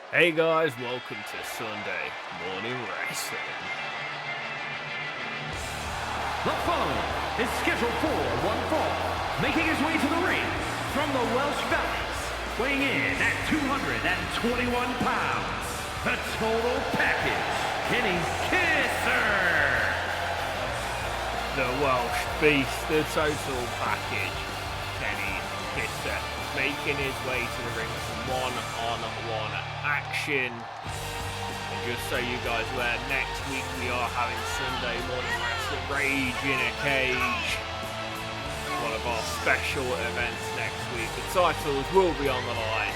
Hey guys, welcome to Sunday Morning Wrestling. The following is scheduled for one fall, making his way to the ring from the Welsh Valleys, weighing in at 221 pounds, the total package, Kenny Kisser. The Welsh Beast, the total package, Kenny Kisser, making his way to the ring for one-on-one action. And just so you guys are aware, next week we are having Sunday Morning Wrestling Rage in a Cage. One of our special events next week. The titles will be on the line.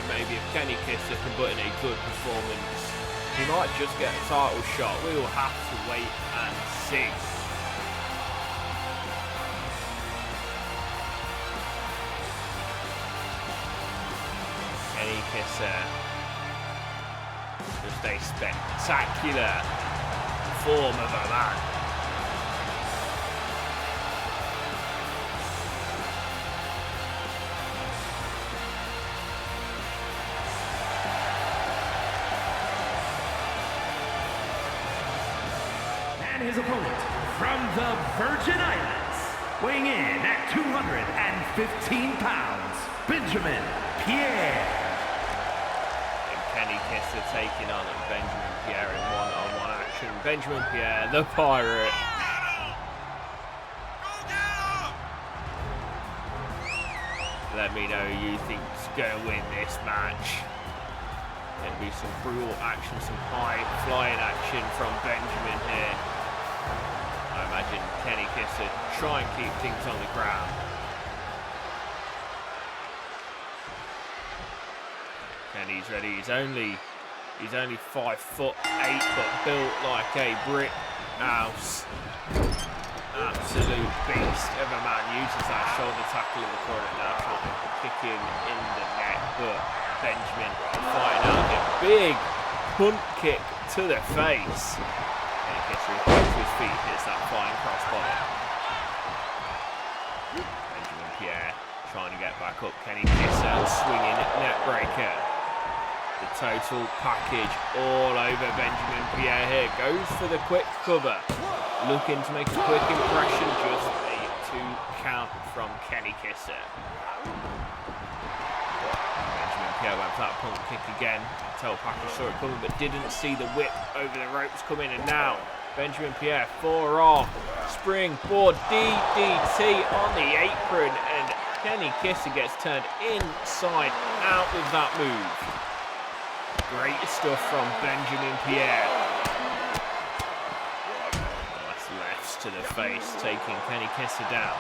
And maybe if Kenny Kisser can put in a good performance, he might just get a title shot. We will have to wait and see. Kenny Kisser, just a spectacular form of a man. And his opponent from the Virgin Islands, weighing in at 215 pounds, Benjamin Pierre. Kenny Kisser taking on Benjamin Pierre in one-on-one action. Benjamin Pierre, the Pirate. Let me know who you think's going to win this match. There'll be some brutal action, some high flying action from Benjamin here. I imagine Kenny Kisser try and keep things on the ground. Kenny's ready. He's only 5'8", but built like a brick house. Absolute beast of a man. Uses that shoulder tackle in the corner now, trying to kick him in the neck. But Benjamin fighting out a big punt kick to the face. Kenny Kisser goes to his feet, hits that flying crossbody. Benjamin Pierre trying to get back up. Kenny Kisser swinging net breaker. The total package all over Benjamin Pierre here. Goes for the quick cover. Looking to make a quick impression. Just a 2 count from Kenny Kisser. Benjamin Pierre went for that pump kick again. Total package saw it coming but didn't see the whip over the ropes coming. And now Benjamin Pierre forearm springboard DDT on the apron. And Kenny Kisser gets turned inside out with that move. Great stuff from Benjamin Pierre. Nice lefts to the face, taking Kenny Kisser down.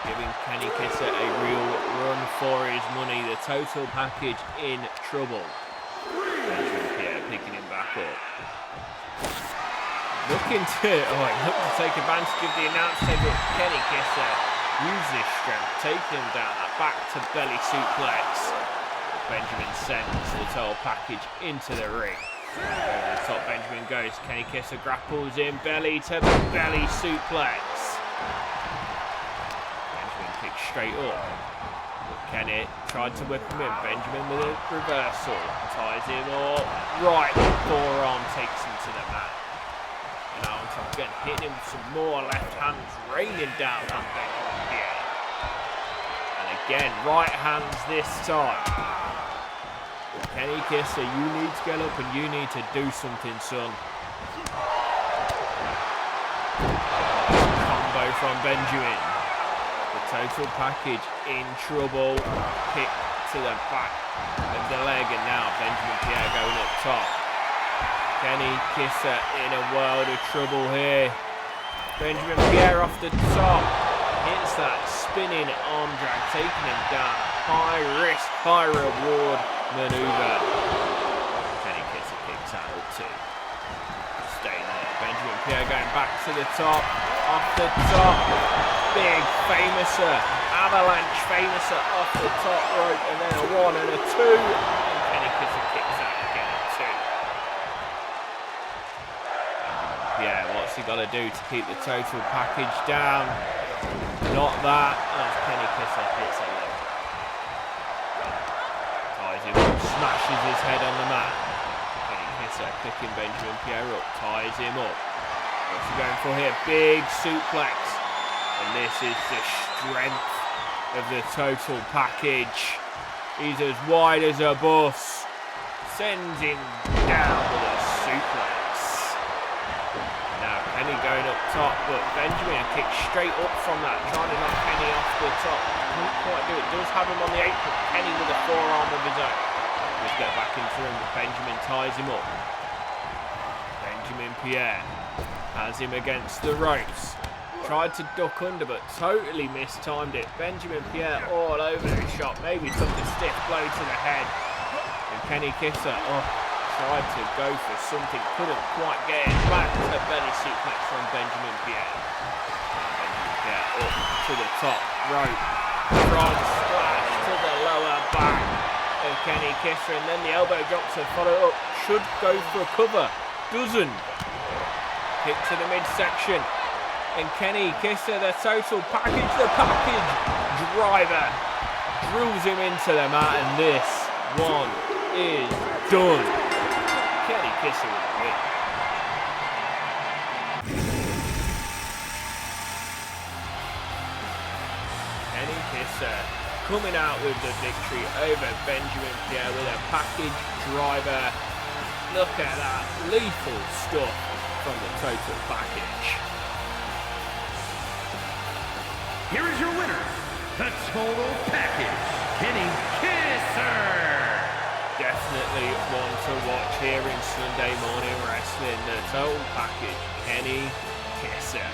Giving Kenny Kisser a real run for his money. The total package in trouble. Benjamin Pierre picking him back up. Looking to take advantage of the announce table. Kenny Kisser use this strength, taking him down. That back to belly suplex. Benjamin sends the total package into the ring. Over the top Benjamin goes. Kenny Kisser grapples in, belly to the belly suplex. Benjamin kicks straight up. Kenny tried to whip him in. Benjamin with a reversal. Ties him up. Right forearm takes him to the mat. And now on top again, hitting him with some more left hands raining down on Benjamin Pierre. And again, right hands this time. Kenny Kisser, you need to get up and you need to do something, son. Combo from Benjamin. The total package in trouble. Kick to the back of the leg, and now Benjamin Pierre going up top. Kenny Kisser in a world of trouble here. Benjamin Pierre off the top. Hits that spinning arm drag, taking him down. High risk, high reward maneuver. Kenny Kisser kicks out up too. Staying there. Benjamin Pierre going back to the top. Off the top. Big famouser. Avalanche famouser off the top rope. And then a 1 and a 2. And Kenny Kisser kicks out again at 2. Yeah, what's he got to do to keep the total package down? Not that. As Kenny Kisser hits a leg. Ties him up, smash smashes his head on the mat. Kenny Kisser picking Benjamin Pierre up, ties him up. What's he going for here? Big suplex. And this is the strength of the total package. He's as wide as a bus. Sends him down with a suplex. Now Kenny going up top, but Benjamin kicks straight up from that, trying to knock Kenny off the top. Can't quite do it. Does have him on the apron. Kenny with a forearm of his own. Let's get back into him, but Benjamin ties him up. Benjamin Pierre has him against the ropes. Tried to duck under, but totally mistimed it. Benjamin Pierre all over the shot. Maybe took a stiff blow to the head. And Kenny Kisser, tried to go for something. Couldn't quite get it back. A belly suplex from Benjamin Pierre. Benjamin Pierre up to the top rope. Front splash to the lower back of Kenny Kisser. And then the elbow drop to follow up. Should go for a cover. Doesn't. Kick to the midsection. And Kenny Kisser, the total package, the package driver, drills him into the mat, and this one is done. Kenny Kisser with the win. Kenny Kisser coming out with the victory over Benjamin Pierre with a package driver. Look at that, lethal stuff from the total package. Here is your winner, the Total Package, Kenny Kisser. Definitely one to watch here in Sunday Morning Wrestling. The Total Package, Kenny Kisser.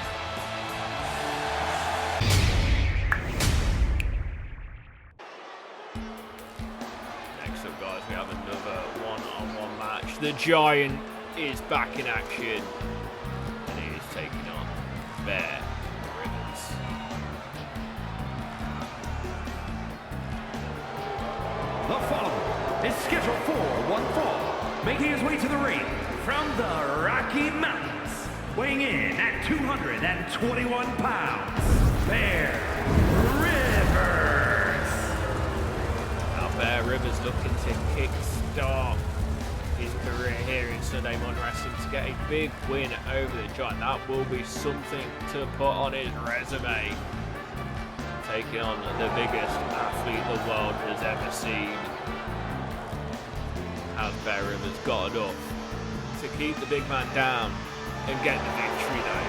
Next up, guys, we have another one-on-one match. The Giant is back in action, and he is taking on Bear. The following is scheduled for one fall, making his way to the ring from the Rocky Mountains, weighing in at 221 pounds, Bear Rivers. Now Bear Rivers looking to kick-start his career here in Sunday Morning Wrestling to get a big win over the Giant. That will be something to put on his resume. Taking on the biggest athlete the world has ever seen. Has Bear Rivers got enough to keep the big man down and get the victory though?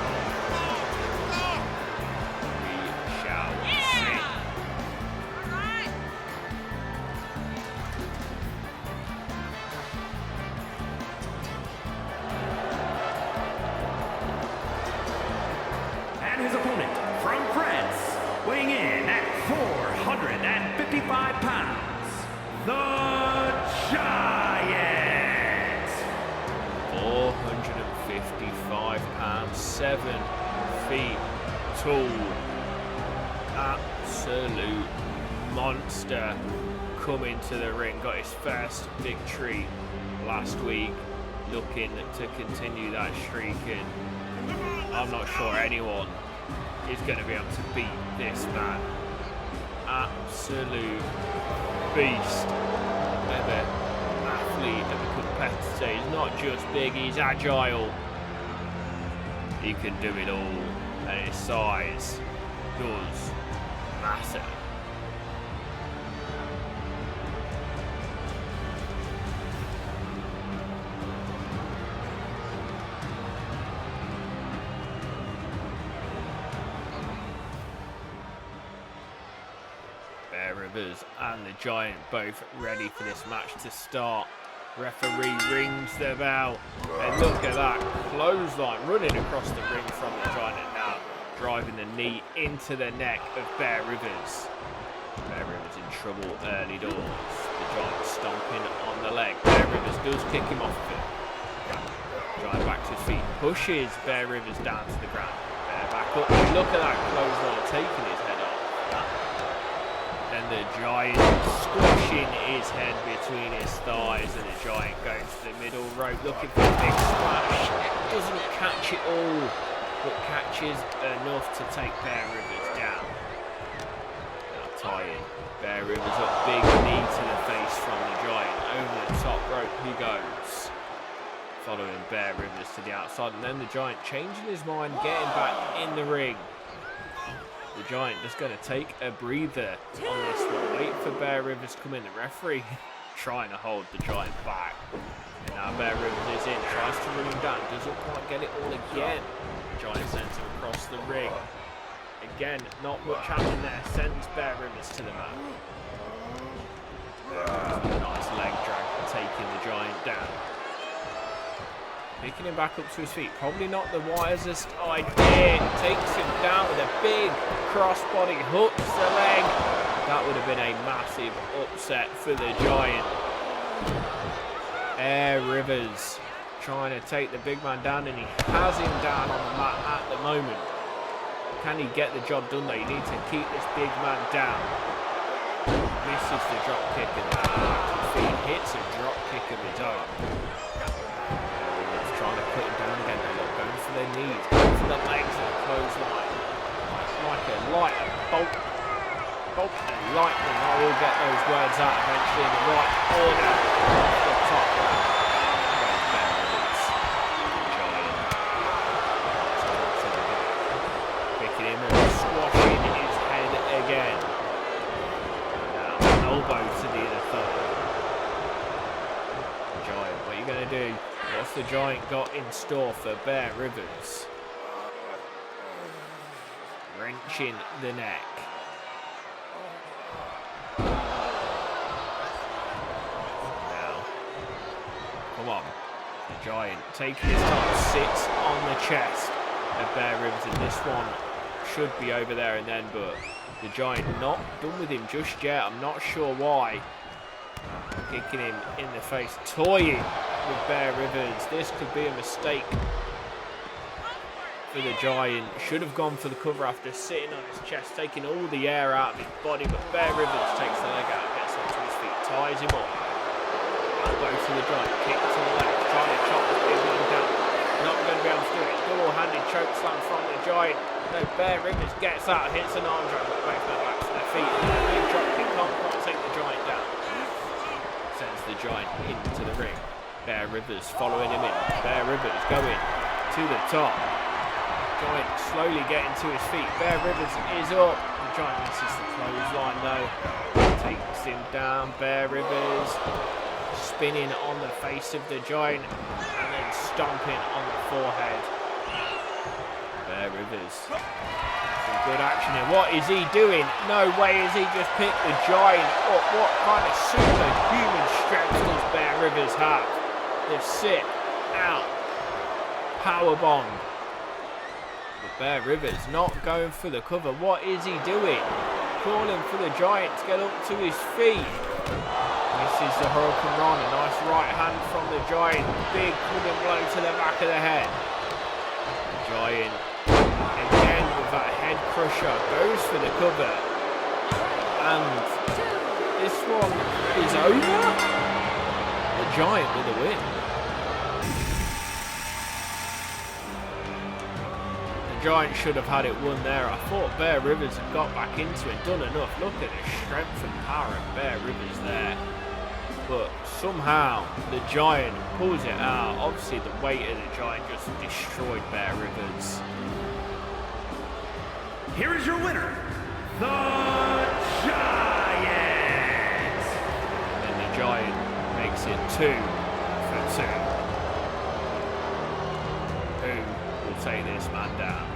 We shall see. And his opponent from France, weighing in at 455 pounds, the Giant. 455 pounds, 7 feet tall. Absolute monster coming to the ring. Got his first victory last week. Looking to continue that streak, and I'm not sure anyone is going to be able to beat this man. Absolute beast of an athlete, of a competitor. He's not just big, he's agile. He can do it all, and his size does matter. Bear Rivers and the Giant both ready for this match to start. Referee rings the bell, and look at that clothesline running across the ring from the Giant, and now driving the knee into the neck of Bear Rivers. Bear Rivers in trouble early doors. The Giant stomping on the leg. Bear Rivers does kick him off of it. Giant back to his feet, pushes Bear Rivers down to the ground. Bear back up. Look at that clothesline taking his head off. And the Giant squashing his head between his thighs, and the Giant goes to the middle rope looking for a big splash. Doesn't catch it all, but catches enough to take Bear Rivers down. Now tying Bear Rivers up, big knee to the face from the Giant, over the top rope he goes. Following Bear Rivers to the outside, and then the Giant changing his mind, getting back in the ring. The Giant just going to take a breather on this one. Wait for Bear Rivers to come in. The referee trying to hold the Giant back. And now Bear Rivers is in, tries to run him down, doesn't quite get it all again. The Giant sends him across the ring. Again, not much happening there. Sends Bear Rivers to the mat. Nice leg drag, taking the Giant down. Picking him back up to his feet. Probably not the wisest idea. Takes him down with a big crossbody, hooks the leg. That would have been a massive upset for the Giant. Bear Rivers trying to take the big man down, and he has him down on the mat at the moment. Can he get the job done though? You need to keep this big man down. Misses the drop kick and feet, hits a drop kick of his own. Trying to put him down again. They're not going for their knees, going for the legs and the clothesline. Like a light, bolt and lightning. I will get those words out eventually in the right order. Off the top. Picking him up, squashing his head again. Now, elbow to the other thumb. Giant, what are you going to do? What's the Giant got in store for Bear Rivers? Wrenching the neck. Now, come on. The Giant taking his time, sits on the chest of Bear Rivers, and this one should be over there and then, but the Giant not done with him just yet. I'm not sure why. Kicking him in the face, toying with Bear Rivers. This could be a mistake for the Giant. Should have gone for the cover after sitting on his chest, taking all the air out of his body, but Bear Rivers takes the leg out, gets onto his feet, ties him up. Elbow to the Giant, kick to the leg, trying to chop this big man down. Not going to be able to do it. Double-handed choke slam from the Giant. No, Bear Rivers gets out, hits an arm drag, but both men back to their feet. Big drop kick, can't quite take the Giant down. Sends the Giant into the ring. Bear Rivers following him in. Bear Rivers going to the top. Giant slowly getting to his feet. Bear Rivers is up. The Giant misses the clothesline though. Takes him down. Bear Rivers spinning on the face of the Giant and then stomping on the forehead. Bear Rivers. Some good action here. What is he doing? No way is he just picked the Giant up. What kind of superhuman strength does Bear Rivers have? The sit out powerbomb. But Bear Rivers not going for the cover. What is he doing? Calling for the Giant to get up to his feet. Misses the Hurricane Run. A nice right hand from the Giant. Big clubbing blow to the back of the head. The Giant again with that head crusher goes for the cover. And this one is over. The Giant with a win. The Giant should have had it won there. I thought Bear Rivers had got back into it, done enough. Look at the strength and power of Bear Rivers there. But somehow the Giant pulls it out. Obviously the weight of the Giant just destroyed Bear Rivers. Here is your winner, the Giant! And the Giant makes it 2 for 2. Who will take this man down?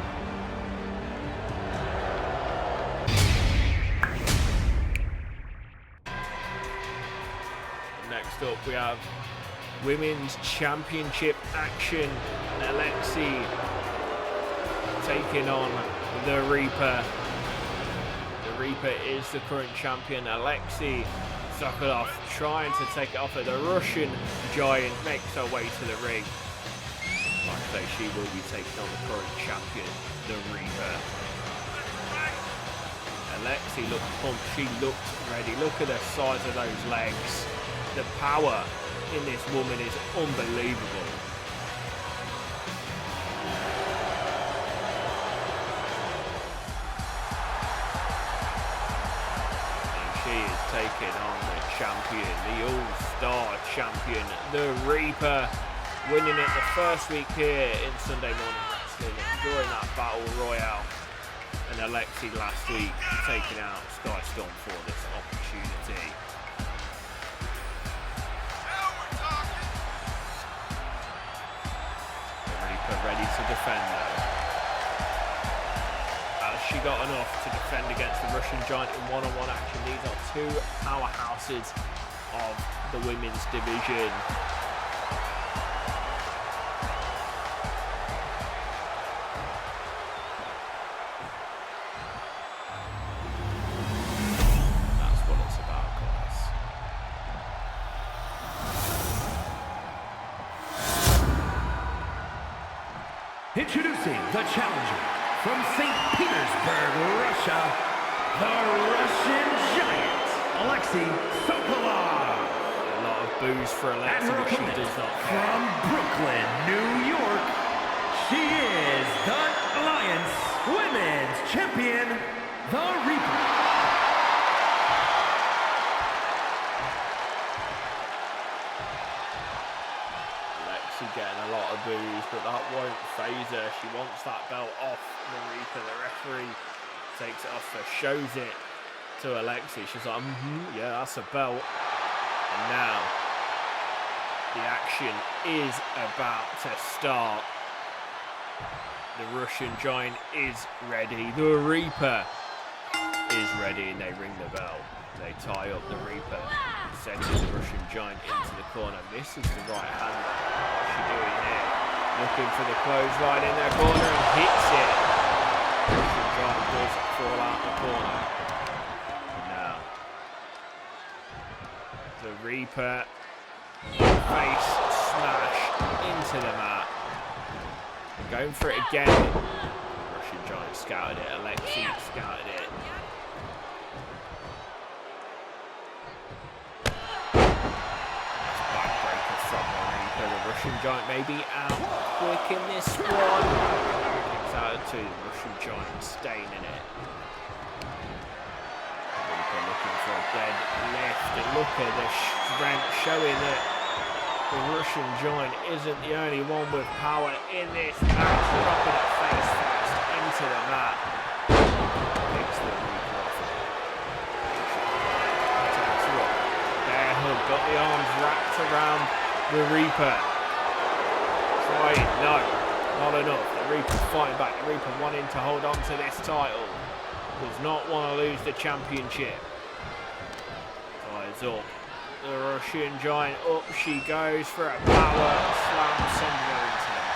Next up we have Women's Championship action. Alexi taking on the Reaper. The Reaper is the current champion. Alexi Sokolov trying to take it off her. The Russian Giant makes her way to the ring. Like I say, she will be taking on the current champion, the Reaper. Alexi looked pumped. She looked ready. Look at the size of those legs. The power in this woman is unbelievable. And she is taking on the champion, the All-Star champion, the Reaper, winning it the first week here in Sunday Morning Wrestling during that Battle Royale. And Alexi last week taking out Sky Storm for this opportunity. The Reaper ready to defend though. Has she got enough to defend against the Russian Giant in one-on-one action? These are two powerhouses of the women's division. Introducing the challenger from St. Petersburg, Russia, the Russian Giant, Alexi Sokolov. A lot of boos for Alexi, but she does not care. From Brooklyn, New York, she is the Alliance Women's Champion, the Reaper. Getting a lot of boos, but that won't phase her. She wants that belt off the Reaper. The referee takes it off her, shows it to Alexi. She's like, yeah, that's a belt. And now the action is about to start. The Russian Giant is ready. The Reaper is ready, and they ring the bell. They tie up the Reaper, sending the Russian Giant into the corner. Misses the right hand. What's she doing here? Looking for the clothesline in their corner and hits it. The Russian Giant does fall out the corner. Now, the Reaper face smash into the mat. Going for it again. The Russian Giant scouted it. Alexi scouted it. The Russian Giant may be out quick in this one. Kicks out to the Russian Giant, staying in it. Reaper looking for a dead lift. And look at the strength, showing that the Russian Giant isn't the only one with power in this match. Dropping it face first into the mat. Picks the Reaper off. Attacks her up. Bear hug, got the arms wrapped around the Reaper. Trying, no, not enough. The Reaper's fighting back. The Reaper wanting to hold on to this title. Does not want to lose the championship. Ties up. The Russian Giant, up she goes for a power slam, sending her into them.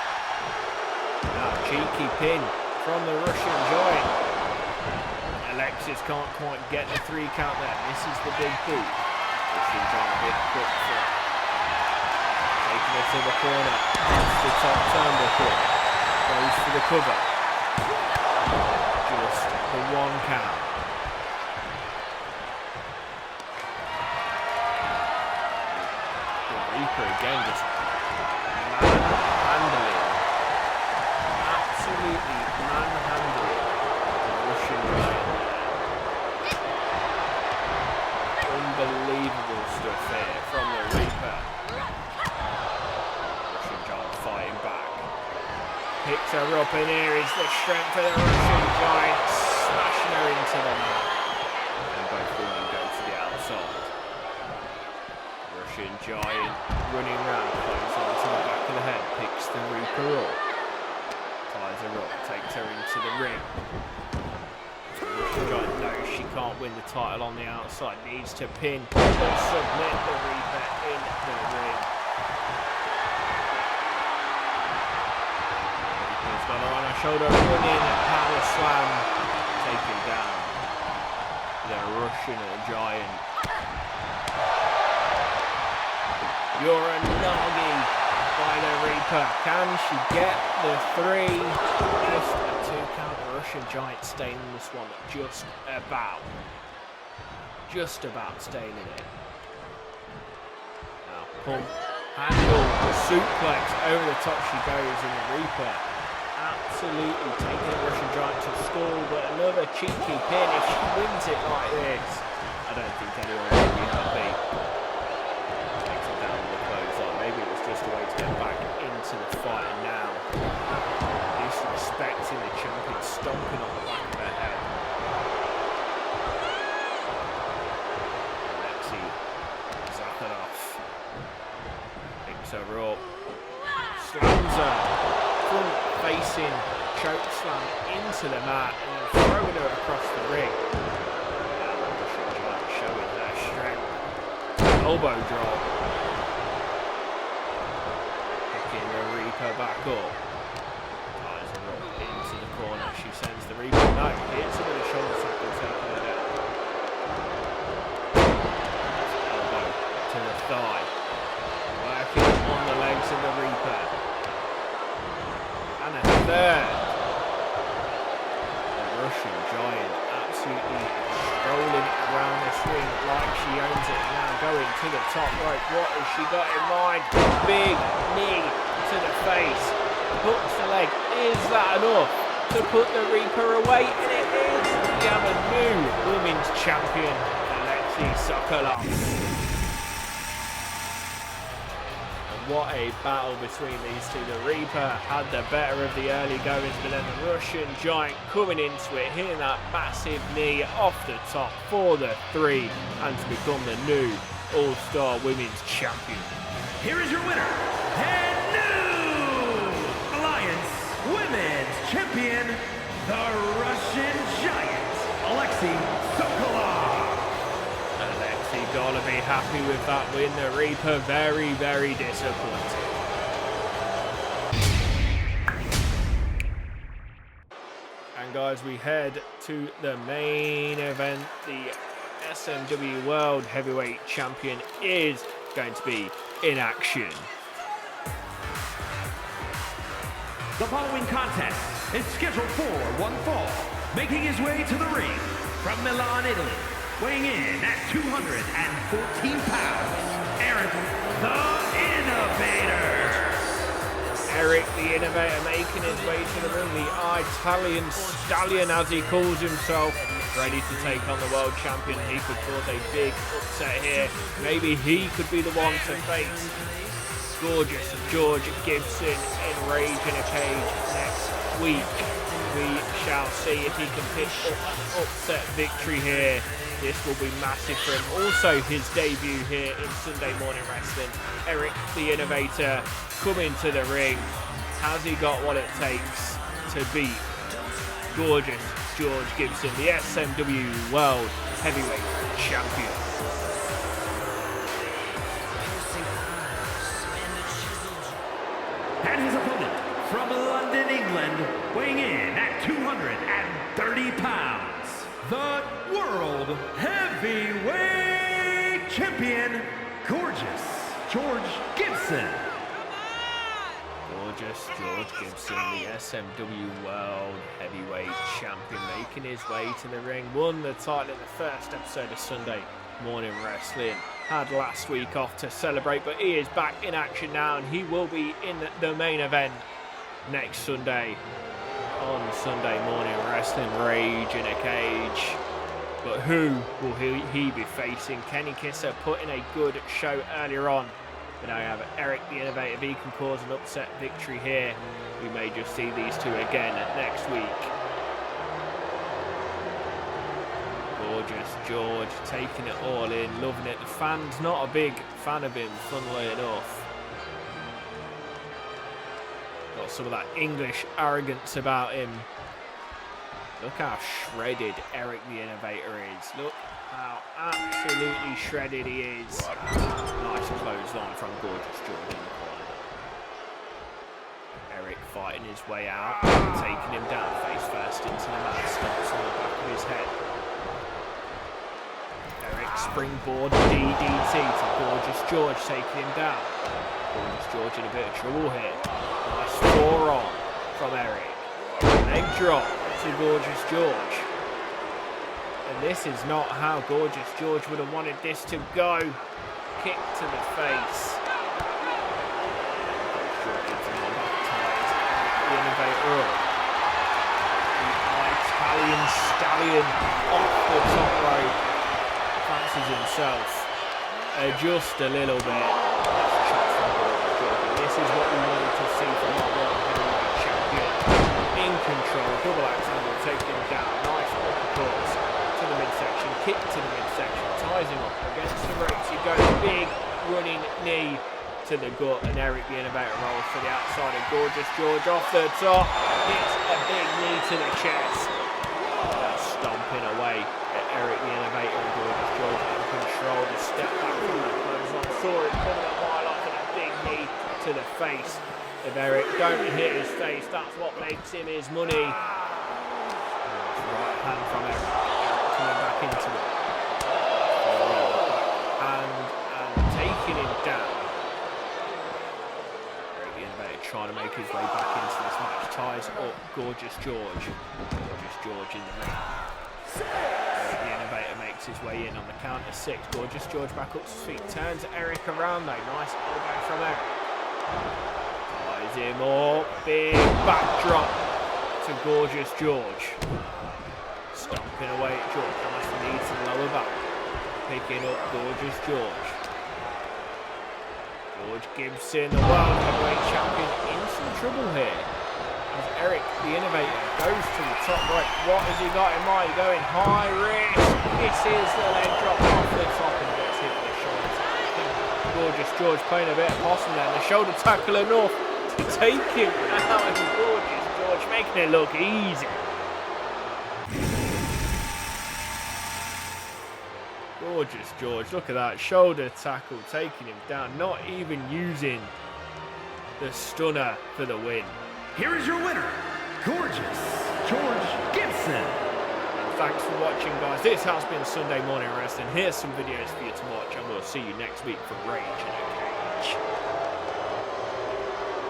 Now, cheeky pin from the Russian Giant. Alexis can't quite get the 3 count there. Misses the big boot. Russian Giant, big quick foot. Taking it to the corner, that's the top turnbuckle, goes for the cover, just the 1 count. The Reaper again just manhandling, absolutely manhandling the Russian Giant there. Unbelievable stuff here from the Reaper. Picks her up, and here is the strength of the Russian Giant, smashing her into the mat. And both women go to the outside. Russian Giant running round, close onto the back of the head, picks the Reaper up, ties her up, takes her into the ring. The Russian Giant knows she can't win the title on the outside, needs to pin or submit the Reaper in the ring. Got her on her shoulder, running power slam, taken down the Russian Giant. Uranagi by the Reaper. Can she get the 3? Just a 2 count. The Russian Giant staying in this one, just about staying in it. Now pump, handle, suplex, over the top she goes, and the Reaper absolutely taking the Russian Giant to school, but another cheeky pin if she wins it like this. I don't think anyone would be happy. Takes it down with the clothesline. Maybe it was just a way to get back into the fight, and now disrespecting the champion, stomping on the back of her head. Alexi Zakharov picks her up, slams her, front facing choke slam into the mat, and then throwing her across the ring. Now the Russian Giant showing their strength. Elbow drop. Picking the Reaper back up. Ties her up into the corner. She sends the Reaper. No, hits her with a shoulder tackle, taking her down. Elbow to the thigh. Working on the legs of the Reaper. And a third. The Russian Giant absolutely strolling around this ring like she owns it now, going to the top rope. What has she got in mind? Big knee to the face. Hooks the leg. Is that enough to put the Reaper away? And it is. We have a new women's champion, Alexi Sokolov. What a battle between these two. The Reaper had the better of the early goings, but then the Russian Giant coming into it, hitting that massive knee off the top for the 3, and to become the new All-Star Women's Champion. Here is your winner, and new Alliance Women's Champion, the Russian Giant, Alexi Sokolov. Gotta be happy with that win. The Reaper very, very disappointed. And guys, we head to the main event. The SMW World Heavyweight Champion is going to be in action. The following contest is scheduled for one fall, making his way to the ring from Milan, Italy. Weighing in at 214 pounds, Eric the Innovator. Eric the Innovator making his way to the ring, the Italian Stallion as he calls himself, ready to take on the world champion. He could cause a big upset here. Maybe he could be the one to face gorgeous George Gibson in Rage in a Cage next week. We shall see if he can pick up an upset victory here. This will be massive for him. Also his debut here in Sunday Morning Wrestling. Eric the Innovator coming to the ring. Has he got what it takes to beat gorgeous George Gibson, the SMW World Heavyweight Champion? And his opponent from London, England, weighing in at 230 pounds, the World Heavyweight Champion, gorgeous George Gibson. Gorgeous George Gibson, the SMW World Heavyweight Champion, making his way to the ring. Won the title in the first episode of Sunday Morning Wrestling. Had last week off to celebrate, but he is back in action now, and he will be in the main event next Sunday on Sunday Morning Wrestling, Rage in a Cage. But who will he be facing? Kenny Kisser put in a good show earlier on. But now we have Eric the Innovator. If he can cause an upset victory here, we may just see these two again next week. Gorgeous George taking it all in, loving it. The fans not a big fan of him, funnily enough. Got some of that English arrogance about him. Look how shredded Eric the Innovator is. Look how absolutely shredded he is. Nice clothesline from gorgeous George in the corner. Eric fighting his way out, taking him down face first into the mat, stomps on the back of his head. Eric springboard DDT to gorgeous George, taking him down. Gorgeous George in a bit of trouble here. Nice forearm from Eric. Leg drop to gorgeous George. And this is not how gorgeous George would have wanted this to go. Kick to the face. The Innovator up. The Italian Stallion off the top rope. Fans relaxes himself just a little bit. Shot from Gorgeous George. This is what we wanted to see from our world heavyweight champion. In control, double axe handle, takes him down. Nice uppercuts to the midsection, kick to the midsection, ties him up against the ropes. He goes big running knee to the gut, and Eric the Innovator rolls to the outside of Gorgeous George off the top. Hits a big knee to the chest. That's stomping away at Eric the Innovator, and Gorgeous George in control. The step back from the clothesline. Saw it coming a mile off, and a big knee to the face of Eric. Don't hit his face, that's what makes him his money. Right hand from Eric. Coming back into it. And taking him down. Eric the Innovator trying to make his way back into this match. Ties up Gorgeous George. Gorgeous George in the ring. Eric the Innovator makes his way in on the count of 6. Gorgeous George back up to his feet. Turns Eric around though. Nice elbow from Eric. Ties him up. Big backdrop to Gorgeous George. Stomping away at George. Nice knee to the lower back. Picking up Gorgeous George. George Gibson, the world heavyweight champion, in some trouble here. As Eric the Innovator goes to the top right. What has he got in mind? Going high risk. Misses the leg drop off the top and gets hit with the shoulder tackle. Gorgeous George playing a bit of possum there. The shoulder tackle enough to take him out. And Gorgeous George making it look easy. Gorgeous George, look at that shoulder tackle taking him down, not even using the stunner for the win. Here is your winner, Gorgeous George Gibson. And thanks for watching, guys. This has been Sunday Morning Wrestling. Here's some videos for you to watch, and we'll see you next week for Rage.